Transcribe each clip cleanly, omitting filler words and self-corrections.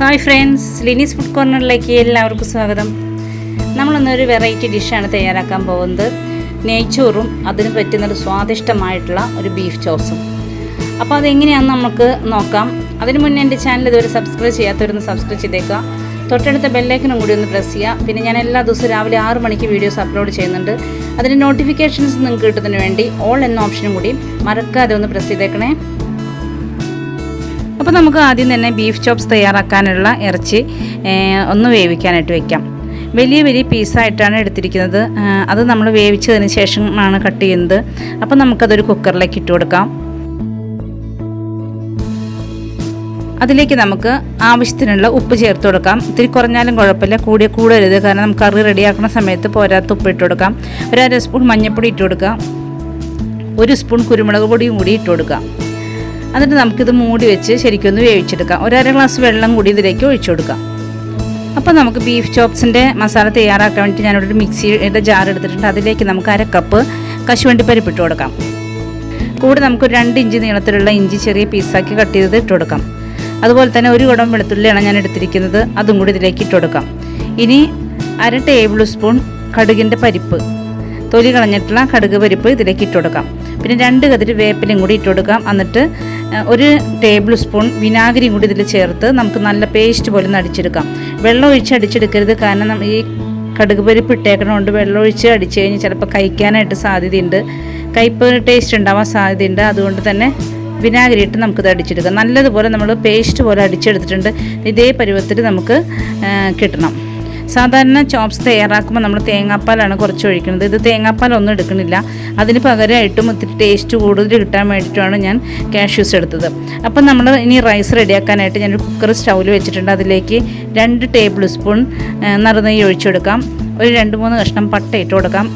Hi friends, ലിനീസ് food കോർണറിലേക്ക് എല്ലാവർക്കും സ്വാഗതം. നമ്മളൊന്നൊരു variety ഡിഷാണ് തയ്യാറാക്കാൻ പോകുന്നത്. നെയ്ച്ചോറും അതിന് പറ്റുന്നൊരു സ്വാദിഷ്ടമായിട്ടുള്ള ഒരു ബീഫ് ചോസും. അപ്പോൾ അതെങ്ങനെയാണെന്ന് നമുക്ക് നോക്കാം. അതിന് മുന്നേ എൻ്റെ ചാനൽ ഇതുവരെ സബ്സ്ക്രൈബ് ചെയ്യാത്തവരൊന്ന് സബ്സ്ക്രൈബ് ചെയ്തേക്കുക. തൊട്ടടുത്ത ബെല്ലൈക്കനും കൂടി ഒന്ന് പ്രസ് ചെയ്യുക. പിന്നെ ഞാൻ എല്ലാ ദിവസവും രാവിലെ 6 മണിക്ക് വീഡിയോസ് അപ്ലോഡ് ചെയ്യുന്നുണ്ട്. അതിൻ്റെ നോട്ടിഫിക്കേഷൻസ് നിങ്ങൾക്ക് കിട്ടുന്നതിന് വേണ്ടി ഓൾ എന്ന ഓപ്ഷനും കൂടി മറക്കാതെ ഒന്ന് പ്രസ് ചെയ്തേക്കണേ. അപ്പോൾ നമുക്ക് ആദ്യം തന്നെ ബീഫ് ചോപ്സ് തയ്യാറാക്കാനുള്ള ഇറച്ചി ഒന്ന് വേവിക്കാനായിട്ട് വെക്കാം. വലിയ വലിയ പീസായിട്ടാണ് എടുത്തിരിക്കുന്നത്. അത് നമ്മൾ വേവിച്ചതിന് ശേഷമാണ് കട്ട് ചെയ്യുന്നത്. അപ്പോൾ നമുക്കതൊരു കുക്കറിലേക്ക് ഇട്ട് കൊടുക്കാം. അതിലേക്ക് നമുക്ക് ആവശ്യത്തിനുള്ള ഉപ്പ് ചേർത്ത് കൊടുക്കാം. ഇത്തിരി കുറഞ്ഞാലും കുഴപ്പമില്ല, കൂടരുത്. കാരണം നമുക്ക് കറി റെഡിയാക്കുന്ന സമയത്ത് പോരാത്ത ഉപ്പ് ഇട്ട് കൊടുക്കാം. ഒരു 1/2 സ്പൂൺ മഞ്ഞൾപ്പൊടി ഇട്ട് കൊടുക്കാം. 1 സ്പൂൺ കുരുമുളക് പൊടിയും കൂടി ഇട്ട് കൊടുക്കാം. എന്നിട്ട് നമുക്കിത് മൂടി വെച്ച് ശരിക്കൊന്ന് വേവിച്ചെടുക്കാം. 1/2 ഗ്ലാസ് വെള്ളം കൂടി ഇതിലേക്ക് ഒഴിച്ചു കൊടുക്കാം. അപ്പോൾ നമുക്ക് ബീഫ് ചോപ്സിൻ്റെ മസാല തയ്യാറാക്കാൻ വേണ്ടി ഞാനിവിടെ ഒരു മിക്സിയുടെ ജാർ എടുത്തിട്ടുണ്ട്. അതിലേക്ക് നമുക്ക് 1/2 കപ്പ് കശുവണ്ടി പരിപ്പ് ഇട്ട് കൊടുക്കാം. കൂടെ നമുക്ക് 2 ഇഞ്ച് നീളത്തിലുള്ള ഇഞ്ചി ചെറിയ പീസാക്കി കട്ട് ചെയ്തത് ഇട്ട് കൊടുക്കാം. അതുപോലെ തന്നെ 1 കുടം വെളുത്തുള്ളിയാണ് ഞാൻ എടുത്തിരിക്കുന്നത്, അതും കൂടി ഇതിലേക്ക് ഇട്ട് കൊടുക്കാം. ഇനി 1/2 ടേബിൾ സ്പൂൺ കടുകിൻ്റെ പരിപ്പ്, തൊലി കളഞ്ഞിട്ടുള്ള കടുക് പരിപ്പ് ഇതിലേക്ക് ഇട്ട് കൊടുക്കാം. പിന്നെ 2 കതിര് വേപ്പിലയും കൂടി ഇട്ട് കൊടുക്കാം. എന്നിട്ട് 1 ടേബിൾ സ്പൂൺ വിനാഗിരിയും കൂടി ഇതിൽ ചേർത്ത് നമുക്ക് നല്ല പേസ്റ്റ് പോലെ ഒന്ന് അടിച്ചെടുക്കാം. വെള്ളം ഒഴിച്ച് അടിച്ചെടുക്കരുത്, കാരണം ഈ കടുക് പരിപ്പ് ഇട്ടേക്കണതുകൊണ്ട് വെള്ളം ഒഴിച്ച് അടിച്ചു കഴിഞ്ഞാൽ ചിലപ്പോൾ കഴിക്കാനായിട്ട് സാധ്യതയുണ്ട്, കയ്പ്പ് ടേസ്റ്റ് ഉണ്ടാവാൻ സാധ്യതയുണ്ട്. അതുകൊണ്ട് തന്നെ വിനാഗിരി ഇട്ട് നമുക്കിത് അടിച്ചെടുക്കാം. നല്ലതുപോലെ നമ്മൾ പേസ്റ്റ് പോലെ അടിച്ചെടുത്തിട്ടുണ്ട്. ഇതേ പരുവത്തിൽ നമുക്ക് കിട്ടണം. സാധാരണ ചോപ്സ് തയ്യാറാക്കുമ്പോൾ നമ്മൾ തേങ്ങാപ്പാലാണ് കുറച്ച് ഒഴിക്കുന്നത്. ഇത് തേങ്ങാപ്പാലൊന്നും എടുക്കണില്ല. അതിന് പകരമായിട്ടും ഒത്തിരി ടേസ്റ്റ് കൂടുതൽ കിട്ടാൻ വേണ്ടിയിട്ടാണ് ഞാൻ കാഷ്യൂസ് എടുത്തത്. അപ്പം നമ്മൾ ഇനി റൈസ് റെഡിയാക്കാനായിട്ട് ഞാനൊരു കുക്കർ സ്റ്റൗവിൽ വെച്ചിട്ടുണ്ട്. അതിലേക്ക് 2 ടേബിൾ സ്പൂൺ നറുനെയ്യ് ഒഴിച്ചു കൊടുക്കാം. ഒരു 2-3 കഷ്ണം പട്ട ഇട്ട് കൊടുക്കാം.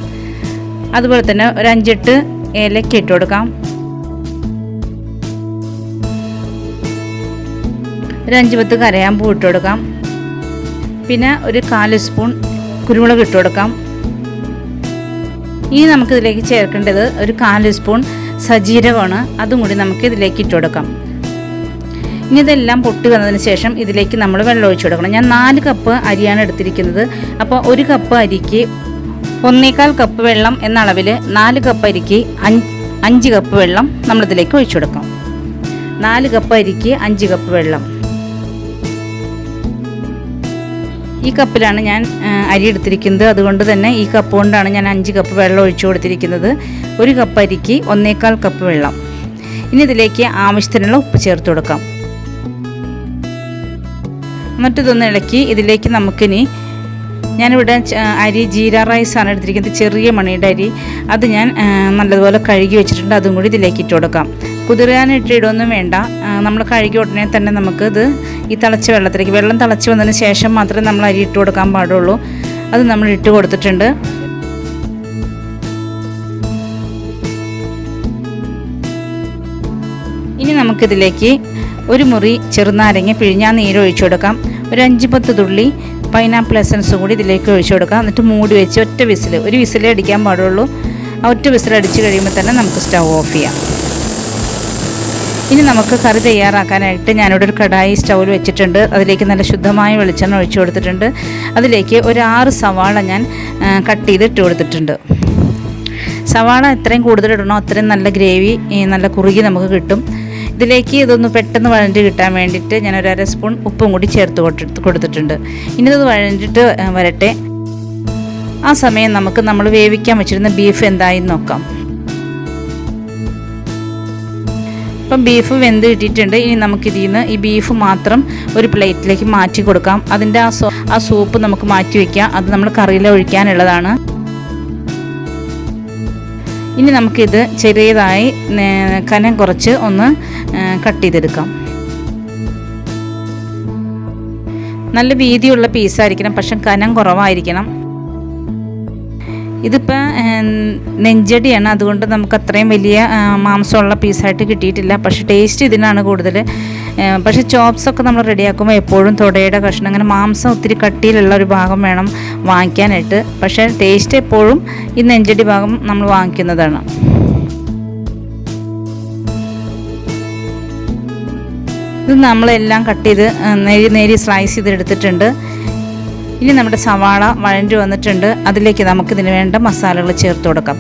അതുപോലെ തന്നെ ഒരു 5-8 ഏലക്ക ഇട്ട് കൊടുക്കാം. ഒരു 5-10 കരയാമ്പൂ ഇട്ട് കൊടുക്കാം. പിന്നെ ഒരു 1/4 സ്പൂൺ കുരുമുളക് ഇട്ട് കൊടുക്കാം. ഇനി നമുക്കിതിലേക്ക് ചേർക്കേണ്ടത് ഒരു 1/4 സ്പൂൺ സജീരകമാണ്, അതും കൂടി നമുക്ക് ഇതിലേക്ക് ഇട്ട് കൊടുക്കാം. ഇനി ഇതെല്ലാം പൊട്ടി വന്നതിന് ശേഷം ഇതിലേക്ക് നമ്മൾ വെള്ളം ഒഴിച്ചു കൊടുക്കണം. ഞാൻ 4 കപ്പ് അരിയാണ് എടുത്തിരിക്കുന്നത്. അപ്പോൾ 1 കപ്പ് അരിക്ക് 1/4 കപ്പ് വെള്ളം എന്ന അളവിൽ 4 കപ്പ് അരിക്ക് 5 കപ്പ് വെള്ളം നമ്മളിതിലേക്ക് ഒഴിച്ചു കൊടുക്കാം. 4 കപ്പ് അരിക്ക് 5 കപ്പ് വെള്ളം. ഈ കപ്പിലാണ് ഞാൻ അരി എടുത്തിരിക്കുന്നത്. അതുകൊണ്ട് തന്നെ ഈ കപ്പ് കൊണ്ടാണ് ഞാൻ 5 കപ്പ് വെള്ളം ഒഴിച്ചു കൊടുത്തിരിക്കുന്നത്. 1 കപ്പ് അരിക്ക് 1/4 കപ്പ് വെള്ളം. ഇനി ഇതിലേക്ക് ആവശ്യത്തിനുള്ള ഉപ്പ് ചേർത്ത് കൊടുക്കാം. എന്നിട്ട് ഇതൊന്ന് ഇളക്കി ഇതിലേക്ക് നമുക്കിനി ഞാനിവിടെ അരി ജീര റൈസാണ് എടുത്തിരിക്കുന്നത്, ചെറിയ മണിയുടെ അരി. അത് ഞാൻ നല്ലതുപോലെ കഴുകി വെച്ചിട്ടുണ്ട്. അതും കൂടി ഇതിലേക്ക് ഇട്ട് കൊടുക്കാം. കുതിരാനിട്ട് ഇടൊന്നും വേണ്ട. നമ്മൾ കഴുകി ഉടനെ തന്നെ നമുക്കിത് ഈ തിളച്ച വെള്ളത്തിലേക്ക്, വെള്ളം തിളച്ച് വന്നതിന് ശേഷം മാത്രമേ നമ്മൾ അരി ഇട്ട് കൊടുക്കാൻ പാടുള്ളൂ. അത് നമ്മൾ ഇട്ട് കൊടുത്തിട്ടുണ്ട്. ഇനി നമുക്കിതിലേക്ക് 1 മുറി ചെറുനാരങ്ങ പിഴിഞ്ഞാൽ നീര് ഒഴിച്ചു കൊടുക്കാം. ഒരു 5-10 തുള്ളി പൈനാപ്പിൾ എസൻസ് കൂടി ഇതിലേക്ക് ഒഴിച്ചു കൊടുക്കാം. എന്നിട്ട് മൂടി വെച്ച് ഒരു വിസിലേ അടിക്കാൻ പാടുള്ളൂ. ആ ഒറ്റ വിസിൽ അടിച്ച് കഴിയുമ്പോൾ തന്നെ നമുക്ക് സ്റ്റൗ ഓഫ് ചെയ്യാം. ഇനി നമുക്ക് കറി തയ്യാറാക്കാനായിട്ട് ഞാനിവിടെ ഒരു കടായി സ്റ്റൗവിൽ വെച്ചിട്ടുണ്ട്. അതിലേക്ക് നല്ല ശുദ്ധമായ വെളിച്ചെണ്ണ ഒഴിച്ചു കൊടുത്തിട്ടുണ്ട്. അതിലേക്ക് ഒരു 6 സവാള ഞാൻ കട്ട് ചെയ്ത് ഇട്ട് കൊടുത്തിട്ടുണ്ട്. സവാള എത്രയും കൂടുതൽ ഇടണോ അത്രയും നല്ല ഗ്രേവി, നല്ല കുറുകി നമുക്ക് കിട്ടും. ഇതിലേക്ക് ഇതൊന്ന് പെട്ടെന്ന് വഴഞ്ഞ് കിട്ടാൻ വേണ്ടിയിട്ട് ഞാൻ ഒരു 1/2 സ്പൂൺ ഉപ്പും കൂടി ചേർത്ത് കൊടുത്തിട്ടുണ്ട്. ഇനി ഇത് വഴഞ്ഞിട്ട് വരട്ടെ. ആ സമയം നമുക്ക് നമ്മൾ വേവിക്കാൻ വെച്ചിരുന്ന ബീഫ് എന്തായി നോക്കാം. അപ്പം ബീഫ് വെന്ത് കിട്ടിയിട്ടുണ്ട്. ഇനി നമുക്കിതിൽ നിന്ന് ഈ ബീഫ് മാത്രം ഒരു പ്ലേറ്റിലേക്ക് മാറ്റി കൊടുക്കാം. അതിൻ്റെ ആ സൂപ്പ് നമുക്ക് മാറ്റി വയ്ക്കാം. അത് നമ്മൾ കറിയിൽ ഒഴിക്കാനുള്ളതാണ്. ഇനി നമുക്കിത് ചെറിയതായി കനം കുറച്ച് ഒന്ന് കട്ട് ചെയ്തെടുക്കാം. നല്ല വീതിയുള്ള പീസായിരിക്കണം, പക്ഷെ കനം കുറവായിരിക്കണം. ഇതിപ്പോൾ നെഞ്ചടിയാണ്, അതുകൊണ്ട് നമുക്ക് അത്രയും വലിയ മാംസമുള്ള പീസായിട്ട് കിട്ടിയിട്ടില്ല. പക്ഷേ ടേസ്റ്റ് ഇതിനാണ് കൂടുതൽ. പക്ഷേ ചോപ്സൊക്കെ നമ്മൾ റെഡിയാക്കുമ്പോൾ എപ്പോഴും തുടയുടെ കഷ്ണം, അങ്ങനെ മാംസം ഒത്തിരി കട്ടിയിലുള്ള ഒരു ഭാഗം വേണം വാങ്ങിക്കാനായിട്ട്. പക്ഷേ ടേസ്റ്റ് എപ്പോഴും ഈ നെഞ്ചടി ഭാഗം നമ്മൾ വാങ്ങിക്കുന്നതാണ്. ഇത് നമ്മളെല്ലാം കട്ട് ചെയ്ത് നേരി സ്ലൈസ് ചെയ്തെടുത്തിട്ടുണ്ട്. ഇനി നമ്മുടെ സവാള വഴഞ്ഞു വന്നിട്ടുണ്ട്. അതിലേക്ക് നമുക്കിതിന് വേണ്ട മസാലകൾ ചേർത്ത് കൊടുക്കാം.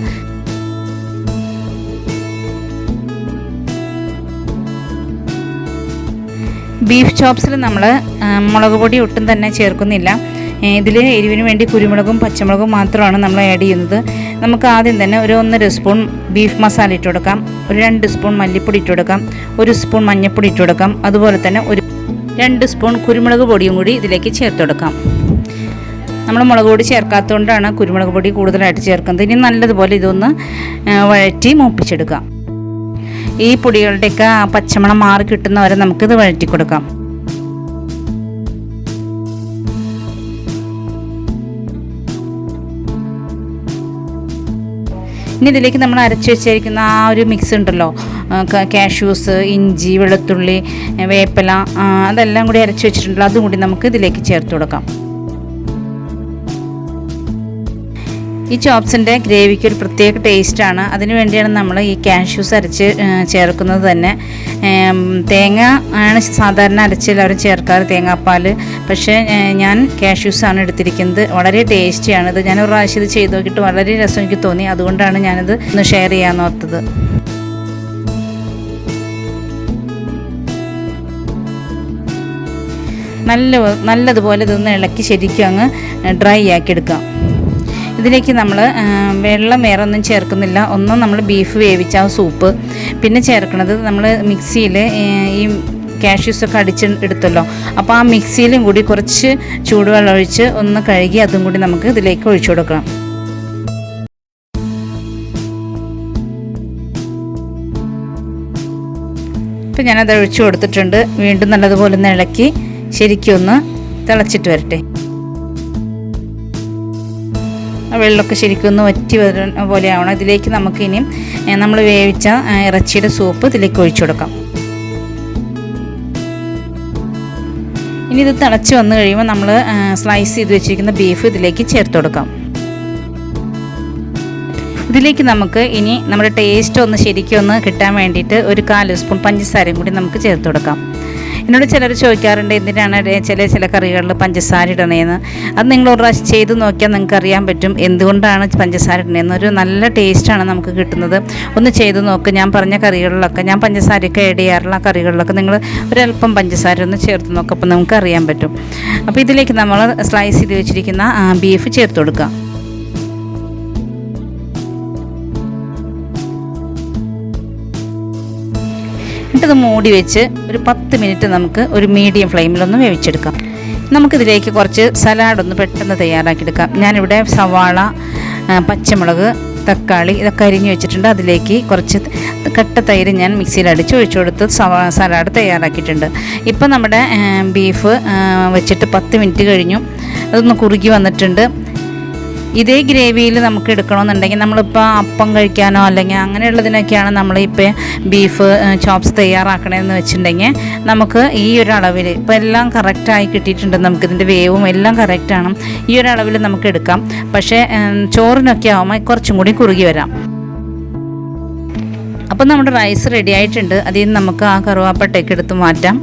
ബീഫ് ചോപ്സിൽ നമ്മൾ മുളക് പൊടി ഒട്ടും തന്നെ ചേർക്കുന്നില്ല. ഇതിൽ എരിവിന് വേണ്ടി കുരുമുളകും പച്ചമുളകും മാത്രമാണ് നമ്മൾ ആഡ് ചെയ്യുന്നത്. നമുക്ക് ആദ്യം തന്നെ ഒരു 1.5 സ്പൂൺ ബീഫ് മസാല ഇട്ട് കൊടുക്കാം, ഒരു 2 സ്പൂൺ മല്ലിപ്പൊടി ഇട്ട് കൊടുക്കാം, 1 സ്പൂൺ മഞ്ഞൾപ്പൊടി ഇട്ട് കൊടുക്കാം, അതുപോലെ തന്നെ ഒരു 2 സ്പൂൺ കുരുമുളക് പൊടിയും കൂടി ഇതിലേക്ക് ചേർത്ത് കൊടുക്കാം. നമ്മൾ മുളക് പൊടി ചേർക്കാത്തതുകൊണ്ടാണ് കുരുമുളക് പൊടി കൂടുതലായിട്ട് ചേർക്കുന്നത്. ഇനി നല്ലതുപോലെ ഇതൊന്ന് വഴറ്റി മൂപ്പിച്ചെടുക്കാം. ഈ പൊടികളുടെയൊക്കെ പച്ചമണം മാറി കിട്ടുന്നവരെ നമുക്കിത് വഴറ്റി കൊടുക്കാം. ഇനി ഇതിലേക്ക് നമ്മൾ അരച്ച് വെച്ചിരിക്കുന്ന ആ ഒരു മിക്സ് ഉണ്ടല്ലോ, കാഷ്യൂസ്, ഇഞ്ചി, വെളുത്തുള്ളി, വേപ്പില, അതെല്ലാം കൂടി അരച്ച് വെച്ചിട്ടുണ്ടല്ലോ, അതും കൂടി നമുക്ക് ഇതിലേക്ക് ചേർത്ത് കൊടുക്കാം. ഈ ചോപ്സിൻ്റെ ഗ്രേവിക്ക് ഒരു പ്രത്യേക ടേസ്റ്റാണ്. അതിനു വേണ്ടിയാണ് നമ്മൾ ഈ കാഷ്യൂസ് അരച്ച് ചേർക്കുന്നത് തന്നെ. തേങ്ങ ആണ് സാധാരണ അരച്ച് എല്ലാവരും ചേർക്കാറ്, തേങ്ങാപ്പാൽ. പക്ഷേ ഞാൻ കാഷ്യൂസാണ് എടുത്തിരിക്കുന്നത്. വളരെ ടേസ്റ്റിയാണ് ഇത്. ഞാൻ ഒരു പ്രാവശ്യം ഇത് ചെയ്ത് നോക്കിയിട്ട് വളരെ രസം എനിക്ക് തോന്നി. അതുകൊണ്ടാണ് ഞാനിത് ഒന്ന് ഷെയർ ചെയ്യാമെന്ന് ഓർത്തത്. നല്ലതുപോലെ ഇതൊന്ന് ഇളക്കി ശരിക്കും അങ്ങ് ഡ്രൈ ആക്കി എടുക്കാം. ഇതിലേക്ക് നമ്മൾ വെള്ളം വേറെ ഒന്നും ചേർക്കുന്നില്ല. ഒന്നും നമ്മൾ ബീഫ് വേവിച്ച സൂപ്പ്, പിന്നെ ചേർക്കുന്നത് നമ്മൾ മിക്സിയിൽ ഈ കാഷ്യൂസൊക്കെ എടുത്തല്ലോ, അപ്പോൾ ആ മിക്സിയിലും കൂടി കുറച്ച് ചൂടുവെള്ളം ഒഴിച്ച് ഒന്ന് കഴുകി അതും കൂടി നമുക്ക് ഇതിലേക്ക് ഒഴിച്ചു കൊടുക്കണം. ഇപ്പം ഞാനത് ഒഴിച്ചു കൊടുത്തിട്ടുണ്ട്. വീണ്ടും നല്ലതുപോലെ ഒന്ന് ഇളക്കി ശരിക്കും ഒന്ന് തിളച്ചിട്ട് വരട്ടെ. വെള്ളമൊക്കെ ശരിക്കും ഒന്ന് വറ്റി വരുന്ന പോലെ ആവണം. ഇതിലേക്ക് നമുക്കിനി നമ്മൾ വേവിച്ച ഇറച്ചിയുടെ സൂപ്പ് ഇതിലേക്ക് ഒഴിച്ചു കൊടുക്കാം. ഇനി ഇത് തിളച്ച് വന്നു കഴിയുമ്പോൾ നമ്മൾ സ്ലൈസ് ചെയ്ത് വെച്ചിരിക്കുന്ന ബീഫ് ഇതിലേക്ക് ചേർത്ത് കൊടുക്കാം. ഇതിലേക്ക് നമുക്ക് ഇനി നമ്മുടെ ടേസ്റ്റ് ഒന്ന് ശരിക്കും ഒന്ന് കിട്ടാൻ വേണ്ടിയിട്ട് ഒരു 1/4 സ്പൂൺ പഞ്ചസാരയും കൂടി നമുക്ക് ചേർത്ത് കൊടുക്കാം. എന്നോട് ചിലർ ചോദിക്കാറുണ്ട് എന്തിനാണ് ചില കറികളിൽ പഞ്ചസാര ഇടണേന്ന്. അത് നിങ്ങൾ ഒരു പ്രാവശ്യം ചെയ്ത് നോക്കിയാൽ നിങ്ങൾക്ക് അറിയാൻ പറ്റും എന്തുകൊണ്ടാണ് പഞ്ചസാര ഇടണേന്ന്. ഒരു നല്ല ടേസ്റ്റാണ് നമുക്ക് കിട്ടുന്നത്. ഒന്ന് ചെയ്ത് നോക്ക്. ഞാൻ പറഞ്ഞ കറികളിലൊക്കെ, ഞാൻ പഞ്ചസാരയൊക്കെ ആഡ് ചെയ്യാറുള്ള കറികളിലൊക്കെ നിങ്ങൾ ഒരല്പം പഞ്ചസാര ഒന്ന് ചേർത്ത് നോക്കുക. അപ്പോൾ നമുക്ക് അറിയാൻ പറ്റും. അപ്പോൾ ഇതിലേക്ക് നമ്മൾ സ്ലൈസ് ചെയ്ത് വെച്ചിരിക്കുന്ന ബീഫ് ചേർത്ത് കൊടുക്കുക. എന്നിട്ടത് മൂടി വെച്ച് ഒരു 10 മിനിറ്റ് നമുക്ക് ഒരു മീഡിയം ഫ്ലെയിമിലൊന്ന് വേവിച്ചെടുക്കാം. നമുക്കിതിലേക്ക് കുറച്ച് സലാഡൊന്ന് പെട്ടെന്ന് തയ്യാറാക്കിയെടുക്കാം. ഞാനിവിടെ സവാള, പച്ചമുളക്, തക്കാളി ഇതൊക്കെ അരിഞ്ഞ് വെച്ചിട്ടുണ്ട്. അതിലേക്ക് കുറച്ച് കട്ട തൈര് ഞാൻ മിക്സിയിൽ അടിച്ച് ഒഴിച്ചു കൊടുത്ത് സലാഡ് തയ്യാറാക്കിയിട്ടുണ്ട്. ഇപ്പം നമ്മുടെ ബീഫ് വെച്ചിട്ട് 10 മിനിറ്റ് കഴിഞ്ഞു. അതൊന്ന് കുറുകി വന്നിട്ടുണ്ട്. ഇതേ ഗ്രേവിയിൽ നമുക്ക് എടുക്കണമെന്നുണ്ടെങ്കിൽ നമ്മളിപ്പോൾ അപ്പം കഴിക്കാനോ അല്ലെങ്കിൽ അങ്ങനെയുള്ളതിനൊക്കെയാണ് നമ്മളിപ്പോൾ ബീഫ് ചോപ്സ് തയ്യാറാക്കണമെന്ന് വെച്ചിട്ടുണ്ടെങ്കിൽ നമുക്ക് ഈ ഒരു അളവിൽ ഇപ്പോൾ എല്ലാം കറക്റ്റായി കിട്ടിയിട്ടുണ്ട്. നമുക്കിതിൻ്റെ വേവും എല്ലാം കറക്റ്റാണ്. ഈ ഒരു അളവിൽ നമുക്ക് എടുക്കാം. പക്ഷേ ചോറിനൊക്കെ ആകുമ്പോൾ കുറച്ചും കൂടി കുറുകി വരാം. അപ്പം നമ്മുടെ റൈസ് റെഡി ആയിട്ടുണ്ട്. അതിൽ നിന്ന് നമുക്ക് ആ കറുവാപ്പട്ടയൊക്കെ എടുത്ത് മാറ്റാം.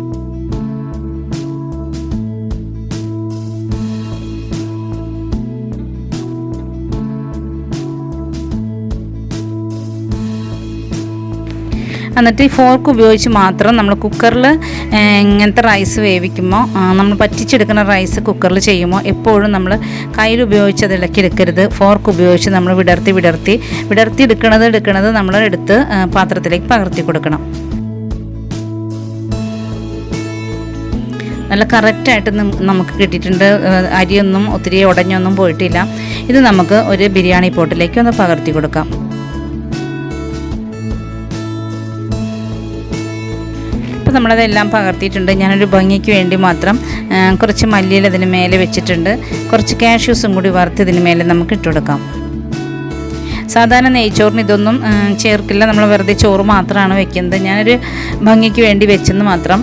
എന്നിട്ട് ഈ ഫോർക്ക് ഉപയോഗിച്ച് മാത്രം നമ്മൾ കുക്കറിൽ ഇങ്ങനത്തെ റൈസ് വേവിക്കുമ്പോൾ, നമ്മൾ പറ്റിച്ചെടുക്കുന്ന റൈസ് കുക്കറിൽ ചെയ്യുമ്പോൾ എപ്പോഴും നമ്മൾ കയ്യിൽ ഉപയോഗിച്ച് അത് ഇളക്കിയെടുക്കരുത്. ഫോർക്ക് ഉപയോഗിച്ച് നമ്മൾ വിടർത്തി എടുക്കണത് നമ്മൾ എടുത്ത് പാത്രത്തിലേക്ക് പകർത്തി കൊടുക്കണം. നല്ല കറക്റ്റായിട്ട് നമുക്ക് കിട്ടിയിട്ടുണ്ട്. അരിയൊന്നും ഒത്തിരി ഉടഞ്ഞൊന്നും പോയിട്ടില്ല. ഇത് നമുക്ക് ഒരു ബിരിയാണി പോട്ടിലേക്ക് ഒന്ന് പകർത്തി കൊടുക്കാം. ഇപ്പോൾ നമ്മളതെല്ലാം പകർത്തിയിട്ടുണ്ട്. ഞാനൊരു ഭംഗിക്ക് വേണ്ടി മാത്രം കുറച്ച് മല്ലിയില ഇതിന് മേലെ വെച്ചിട്ടുണ്ട്. കുറച്ച് കാഷ്യൂസും കൂടി വറുത്ത് ഇതിന് മേലെ നമുക്ക് ഇട്ട് കൊടുക്കാം. സാധാരണ നെയ്ച്ചോറിന് ഇതൊന്നും ചേർക്കില്ല. നമ്മൾ വെറുതെ ചോറ് മാത്രമാണ് വെക്കുന്നത്. ഞാനൊരു ഭംഗിക്ക് വേണ്ടി വെച്ചെന്ന് മാത്രം.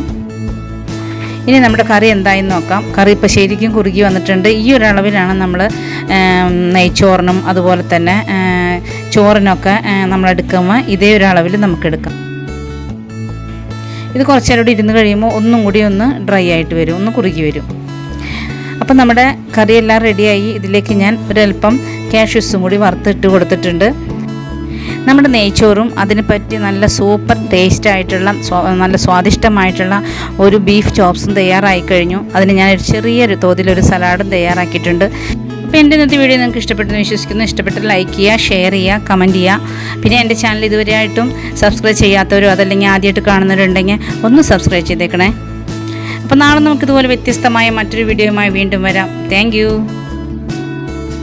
ഇനി നമ്മുടെ കറി എന്തായെന്ന് നോക്കാം. കറി ഇപ്പോൾ ശരിക്കും കുറുകി വന്നിട്ടുണ്ട്. ഈ ഒരു അളവിലാണ് നമ്മൾ നെയ്ച്ചോറിനും അതുപോലെ തന്നെ ചോറിനൊക്കെ നമ്മളെടുക്കുമ്പോൾ ഇതേ ഒരു അളവിൽ നമുക്കെടുക്കാം. ഇത് കുറച്ച് നേരം കൂടി ഇരുന്ന് കഴിയുമ്പോൾ ഒന്നും കൂടി ഒന്ന് ഡ്രൈ ആയിട്ട് വരും, ഒന്ന് കുറുകി വരും. അപ്പം നമ്മുടെ കറിയെല്ലാം റെഡിയായി. ഇതിലേക്ക് ഞാൻ ഒരല്പം കാഷ്യൂസും കൂടി വറുത്തിട്ട് കൊടുത്തിട്ടുണ്ട്. നമ്മുടെ നെയ്ച്ചോറും അതിന് പറ്റി നല്ല സൂപ്പർ ടേസ്റ്റായിട്ടുള്ള നല്ല സ്വാദിഷ്ടമായിട്ടുള്ള ഒരു ബീഫ് ചോപ്സും തയ്യാറായി കഴിഞ്ഞു. അതിന് ഞാനൊരു ചെറിയൊരു തോതിലൊരു സലാഡും തയ്യാറാക്കിയിട്ടുണ്ട്. അപ്പോൾ എൻ്റെ ഇന്നത്തെ വീഡിയോ നിങ്ങൾക്ക് ഇഷ്ടപ്പെട്ടെന്ന് വിശ്വസിക്കുന്നു. ഇഷ്ടപ്പെട്ട് ലൈക്ക് ചെയ്യുക, ഷെയർ ചെയ്യുക, കമൻറ്റ് ചെയ്യുക. പിന്നെ എൻ്റെ ചാനൽ ഇതുവരെയായിട്ടും സബ്സ്ക്രൈബ് ചെയ്യാത്തവരോ അതല്ലെങ്കിൽ ആദ്യമായിട്ട് കാണുന്നവരുണ്ടെങ്കിൽ ഒന്ന് സബ്സ്ക്രൈബ് ചെയ്തേക്കണേ. അപ്പോൾ നാളെ നമുക്കിതുപോലെ വ്യത്യസ്തമായ മറ്റൊരു വീഡിയോയുമായി വീണ്ടും വരാം. താങ്ക്